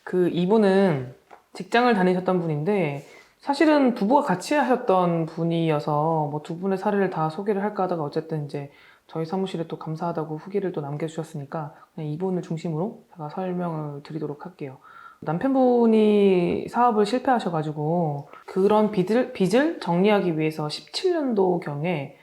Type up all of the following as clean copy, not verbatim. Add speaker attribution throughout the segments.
Speaker 1: 그 이분은 직장을 다니셨던 분인데 사실은 부부가 같이 하셨던 분이어서 뭐 두 분의 사례를 다 소개를 할까 하다가 어쨌든 이제 저희 사무실에 또 감사하다고 후기를 또 남겨주셨으니까 그냥 이분을 중심으로 제가 설명을 드리도록 할게요. 남편분이 사업을 실패하셔가지고 그런 빚을 정리하기 위해서 17년도경에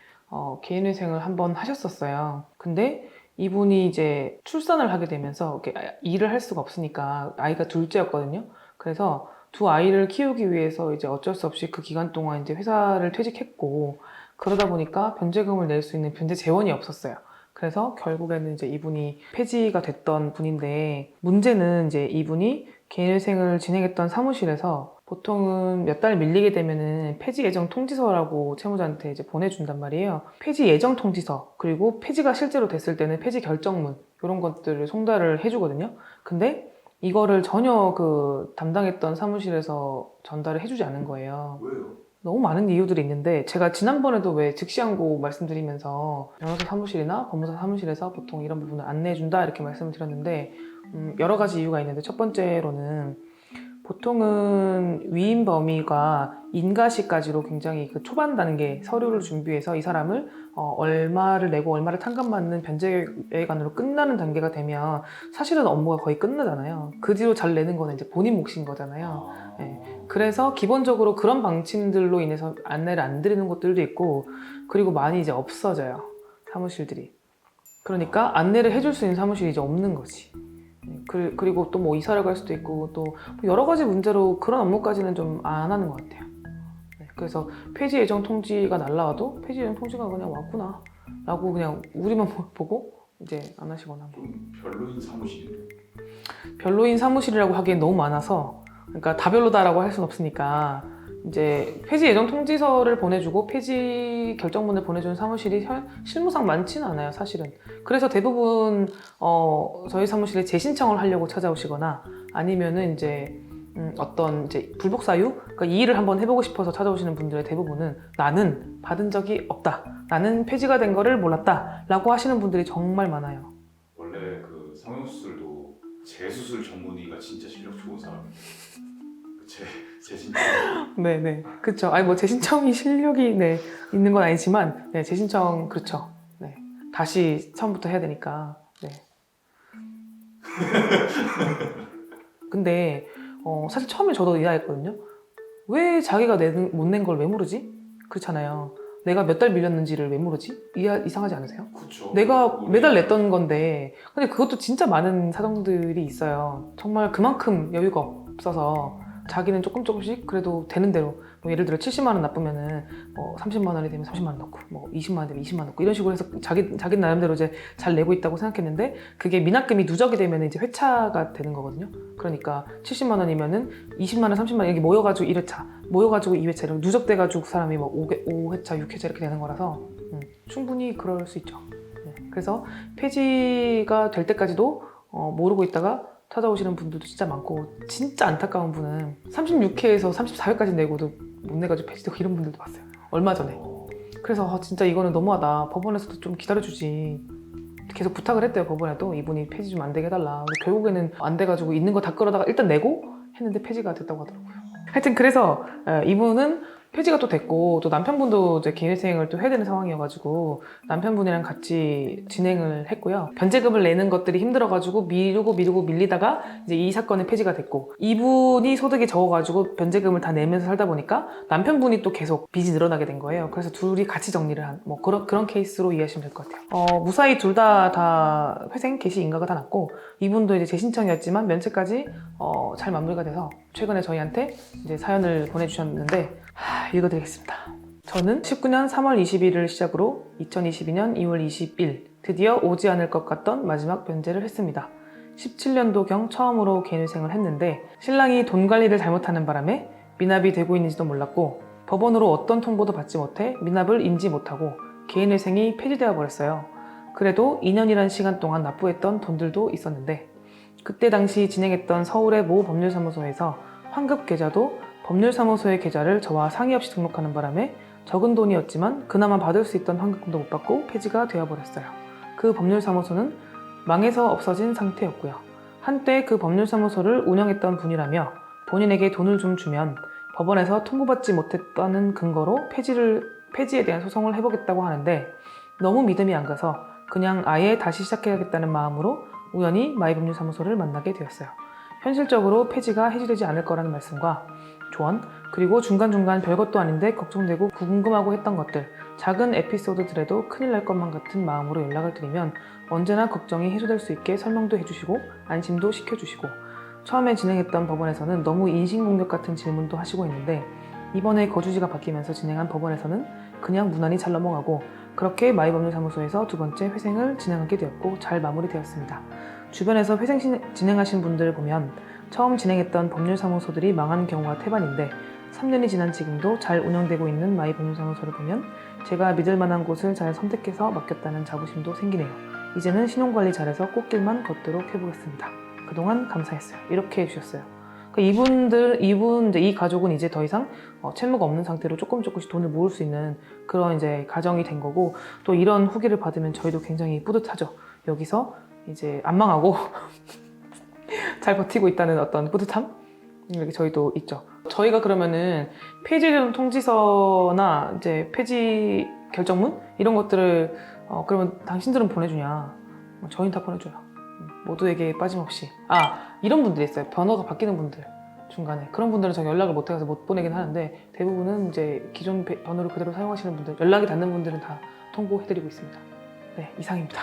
Speaker 1: 개인회생을 한번 하셨었어요. 근데 이분이 이제 출산을 하게 되면서 이렇게 일을 할 수가 없으니까 아이가 둘째였거든요. 그래서 두 아이를 키우기 위해서 이제 어쩔 수 없이 그 기간 동안 이제 회사를 퇴직했고 그러다 보니까 변제금을 낼 수 있는 변제 재원이 없었어요. 그래서 결국에는 이제 이분이 폐지가 됐던 분인데 문제는 이제 이분이 개인회생을 진행했던 사무실에서 보통은 몇 달 밀리게 되면은 폐지 예정 통지서라고 채무자한테 이제 보내준단 말이에요. 폐지 예정 통지서 그리고 폐지가 실제로 됐을 때는 폐지 결정문 이런 것들을 송달을 해주거든요. 근데 이거를 전혀 그 담당했던 사무실에서 전달을 해주지 않은 거예요.
Speaker 2: 왜요?
Speaker 1: 너무 많은 이유들이 있는데 제가 지난번에도 왜 즉시항고 말씀드리면서 변호사 사무실이나 법무사 사무실에서 보통 이런 부분을 안내해준다 이렇게 말씀을 드렸는데 여러 가지 이유가 있는데 첫 번째로는 보통은 위임 범위가 인가시까지로 굉장히 그 초반 단계 서류를 준비해서 이 사람을 얼마를 내고 얼마를 탕감받는 변제관으로 끝나는 단계가 되면 사실은 업무가 거의 끝나잖아요. 그 뒤로 잘 내는 거는 이제 본인 몫인 거잖아요. 네. 그래서 기본적으로 그런 방침들로 인해서 안내를 안 드리는 곳들도 있고 그리고 많이 이제 없어져요. 사무실들이. 그러니까 안내를 해줄 수 있는 사무실이 이제 없는 거지. 그리고 또 뭐 이사를 갈 수도 있고 또 여러 가지 문제로 그런 업무까지는 좀 안 하는 것 같아요. 네, 그래서 폐지 예정 통지가 날라와도 폐지 예정 통지가 그냥 왔구나 라고 그냥 우리만 보고 이제 안 하시거나 뭐.
Speaker 2: 좀 별로인 사무실이에요.
Speaker 1: 별로인 사무실이라고 하기엔 너무 많아서 그러니까 다 별로다라고 할 수는 없으니까 이제 폐지 예정 통지서를 보내주고 폐지 결정문을 보내주는 사무실이 실무상 많지는 않아요, 사실은. 그래서 대부분 저희 사무실에 재신청을 하려고 찾아오시거나 아니면은 이제 어떤 이제 불복 사유, 그러니까 이 일을 한번 해보고 싶어서 찾아오시는 분들의 대부분은 나는 받은 적이 없다, 나는 폐지가 된 거를 몰랐다라고 하시는 분들이 정말 많아요.
Speaker 2: 원래 그 성형수술도 재수술 전문의가 진짜 실력 좋은 사람이에요. 재신청.
Speaker 1: 네네, 그렇죠. 아니 뭐 재신청이 실력이 있는 건 아니지만 재신청 그렇죠. 네, 다시 처음부터 해야 되니까. 네. 근데 사실 처음에 저도 이해했거든요. 왜 자기가 못 낸 걸 왜 모르지? 그렇잖아요. 내가 몇 달 밀렸는지를 왜 모르지? 이상하지 않으세요?
Speaker 2: 그렇죠.
Speaker 1: 내가 매달 냈던 건데 근데 그것도 진짜 많은 사정들이 있어요. 정말 그만큼 여유가 없어서 자기는 조금씩 그래도 되는 대로 뭐 예를 들어 70만 원 나쁘면은 30만 원이 되면 30만 원 넣고 뭐 20만 원 되면 20만 원 넣고 이런 식으로 해서 자기 나름대로 이제 잘 내고 있다고 생각했는데 그게 미납금이 누적이 되면 이제 회차가 되는 거거든요. 그러니까 70만 원이면은 20만 원, 30만 원 이게 모여가지고 1회차, 모여가지고 2회차 이렇게 누적돼가지고 사람이 뭐 5회차, 6회차 이렇게 되는 거라서 충분히 그럴 수 있죠. 네. 그래서 폐지가 될 때까지도 모르고 있다가 찾아오시는 분들도 진짜 많고 진짜 안타까운 분은 36회에서 34회까지 내고도 못 내가지고 폐지되고 이런 분들도 봤어요. 얼마 전에. 그래서 진짜 이거는 너무하다. 법원에서도 좀 기다려주지. 계속 부탁을 했대요. 법원에도 이분이 폐지 좀 안 되게 해달라. 결국에는 안 돼가지고 있는 거 다 끌어다가 일단 내고 했는데 폐지가 됐다고 하더라고요. 하여튼 그래서 이분은 폐지가 또 됐고 또 남편분도 이제 개인회생을 또 해야 되는 상황이어가지고 남편분이랑 같이 진행을 했고요. 변제금을 내는 것들이 힘들어가지고 미루고 밀리다가 이제 이 사건은 폐지가 됐고 이분이 소득이 적어가지고 변제금을 다 내면서 살다 보니까 남편분이 또 계속 빚이 늘어나게 된 거예요. 그래서 둘이 같이 정리를 한 뭐 그런 케이스로 이해하시면 될 것 같아요. 무사히 둘 다 회생 개시 인가가 다 났고 이분도 이제 재신청이었지만 면책까지 잘 마무리가 돼서 최근에 저희한테 이제 사연을 보내주셨는데 읽어드리겠습니다. 저는 19년 3월 20일을 시작으로 2022년 2월 20일 드디어 오지 않을 것 같던 마지막 변제를 했습니다. 17년도경 처음으로 개인회생을 했는데 신랑이 돈 관리를 잘못하는 바람에 미납이 되고 있는지도 몰랐고 법원으로 어떤 통보도 받지 못해 미납을 인지 못하고 개인회생이 폐지되어 버렸어요. 그래도 2년이란 시간 동안 납부했던 돈들도 있었는데 그때 당시 진행했던 서울의 모 법률사무소에서 환급 계좌도 법률사무소의 계좌를 저와 상의 없이 등록하는 바람에 적은 돈이었지만 그나마 받을 수 있던 환급금도 못 받고 폐지가 되어버렸어요. 그 법률사무소는 망해서 없어진 상태였고요. 한때 그 법률사무소를 운영했던 분이라며 본인에게 돈을 좀 주면 법원에서 통보받지 못했다는 근거로 폐지에 대한 소송을 해보겠다고 하는데 너무 믿음이 안 가서 그냥 아예 다시 시작해야겠다는 마음으로 우연히 마이법률사무소를 만나게 되었어요. 현실적으로 폐지가 해지되지 않을 거라는 말씀과 조언, 그리고 중간중간 별것도 아닌데 걱정되고 궁금하고 했던 것들, 작은 에피소드들에도 큰일 날 것만 같은 마음으로 연락을 드리면 언제나 걱정이 해소될 수 있게 설명도 해주시고 안심도 시켜주시고 처음에 진행했던 법원에서는 너무 인신공격 같은 질문도 하시고 있는데 이번에 거주지가 바뀌면서 진행한 법원에서는 그냥 무난히 잘 넘어가고 그렇게 마이법률사무소에서 두 번째 회생을 진행하게 되었고 잘 마무리되었습니다. 주변에서 회생 진행하신 분들을 보면 처음 진행했던 법률사무소들이 망한 경우가 태반인데 3년이 지난 지금도 잘 운영되고 있는 마이법률사무소를 보면 제가 믿을 만한 곳을 잘 선택해서 맡겼다는 자부심도 생기네요. 이제는 신용관리 잘해서 꽃길만 걷도록 해보겠습니다. 그동안 감사했어요. 이렇게 해주셨어요. 이 가족은 이제 더 이상 채무가 없는 상태로 조금씩 돈을 모을 수 있는 그런 이제 가정이 된 거고 또 이런 후기를 받으면 저희도 굉장히 뿌듯하죠. 여기서 이제 안 망하고 잘 버티고 있다는 어떤 뿌듯함? 이렇게 저희도 있죠. 저희가 그러면은 폐지된 통지서나 이제 폐지 결정문 이런 것들을 그러면 당신들은 보내주냐? 저희는 다 보내줘요. 모두에게 빠짐없이. 이런 분들이 있어요. 번호가 바뀌는 분들 중간에 그런 분들은 제가 연락을 못 해서 못 보내긴 하는데 대부분은 이제 기존 번호를 그대로 사용하시는 분들 연락이 닿는 분들은 다 통보해드리고 있습니다. 네, 이상입니다.